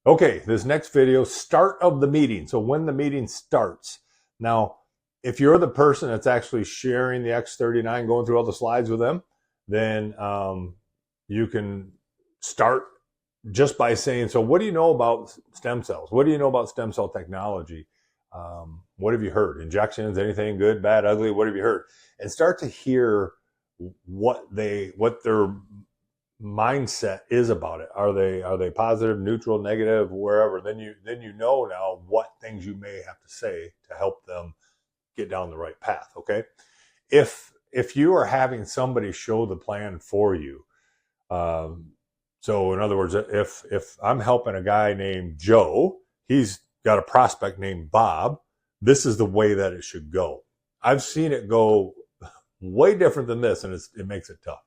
Okay, this next video, start of the meeting. So when the meeting starts. Now, if you're the person that's actually sharing the X39, going through all the slides with them, then you can start just by saying, so what do you know about stem cells? What do you know about stem cell technology? What have you heard? Injections, anything good, bad, ugly? What have you heard? And start to hear what their mindset is about it. Are they positive, neutral, negative, wherever? Then you know now what things you may have to say to help them get down the right path. Okay, if you are having somebody show the plan for you, so in other words, if I'm helping a guy named Joe, he's got a prospect named Bob. This is the way that it should go. I've seen it go way different than this, and it makes it tough.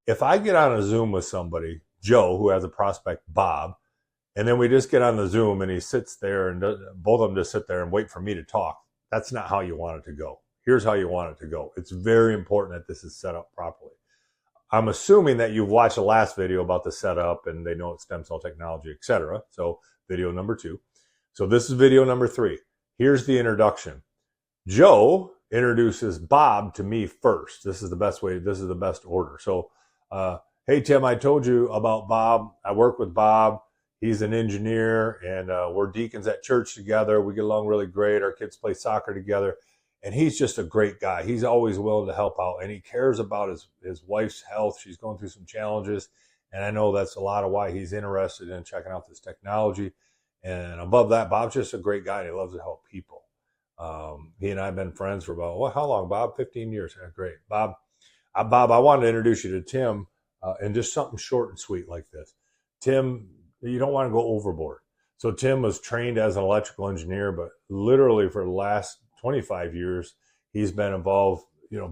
If I get on a Zoom with somebody, Joe, who has a prospect, Bob, and then we just get on the Zoom and he sits there and both of them just sit there and wait for me to talk, that's not how you want it to go. Here's how you want it to go. It's very important that this is set up properly. I'm assuming that you've watched the last video about the setup and they know it's stem cell technology, etc. So video number 2. So this is video number 3. Here's the introduction. Joe introduces Bob to me first. This is the best way. This is the best order. So, hey, Tim, I told you about Bob. I work with Bob. He's an engineer, and we're deacons at church together. We get along really great. Our kids play soccer together, and he's just a great guy. He's always willing to help out, and he cares about his wife's health. She's going through some challenges, and I know that's a lot of why he's interested in checking out this technology. And above that, Bob's just a great guy, and he loves to help people. He and I have been friends for about, well, how long, Bob? 15 years. Yeah, great. Bob, I wanted to introduce you to Tim, and just something short and sweet like this. Tim, you don't want to go overboard. So Tim was trained as an electrical engineer, but literally for the last 25 years, he's been involved,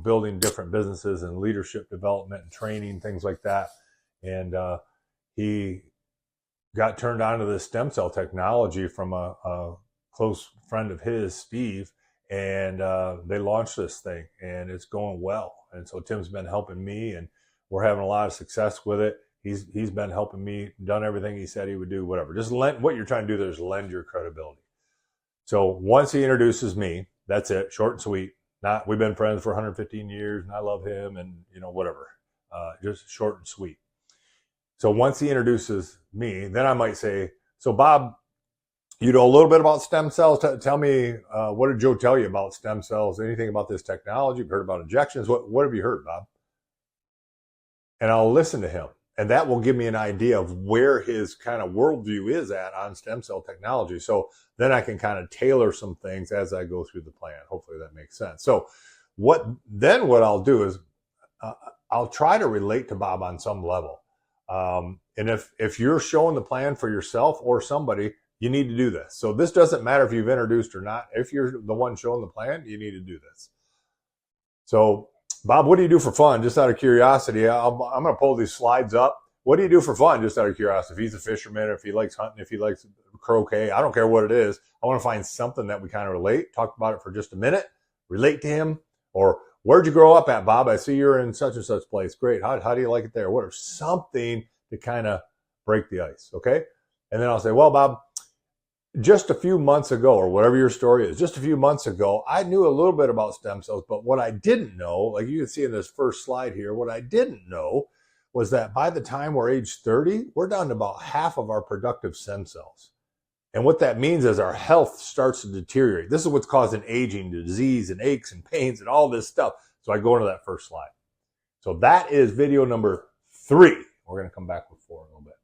building different businesses and leadership development and training, things like that. And he got turned on to this stem cell technology from a close friend of his, Steve, and they launched this thing, and it's going well. And so Tim's been helping me, and we're having a lot of success with it. He's been helping me, done everything he said he would do, whatever. Just what you're trying to do there is lend your credibility. So once he introduces me, that's it, short and sweet. Not we've been friends for 115 years, and I love him, and whatever. Just short and sweet. So once he introduces me, then I might say, so Bob, you know a little bit about stem cells. Tell me, what did Joe tell you about stem cells? Anything about this technology? You've heard about injections? What have you heard, Bob? And I'll listen to him. And that will give me an idea of where his kind of worldview is at on stem cell technology. So then I can kind of tailor some things as I go through the plan. Hopefully that makes sense. So what I'll do is I'll try to relate to Bob on some level. And if you're showing the plan for yourself or somebody, you need to do this. So this doesn't matter if you've introduced or not. If you're the one showing the plan, you need to do this. So Bob, what do you do for fun? Just out of curiosity, I'm going to pull these slides up. What do you do for fun? Just out of curiosity. If he's a fisherman, if he likes hunting, if he likes croquet, I don't care what it is. I want to find something that we kind of relate. Talk about it for just a minute. Relate to him. Or where'd you grow up at, Bob? I see you're in such and such place. Great. How do you like it there? What are something to kind of break the ice? Okay. And then I'll say, well, Bob, just a few months ago, or whatever your story is, just a few months ago, I knew a little bit about stem cells, but what I didn't know, like you can see in this first slide here, what I didn't know was that by the time we're age 30, we're down to about half of our productive stem cells. And what that means is our health starts to deteriorate. This is what's causing aging, disease, and aches and pains and all this stuff. So I go into that first slide. So that is video number 3. We're going to come back with 4 in a little bit.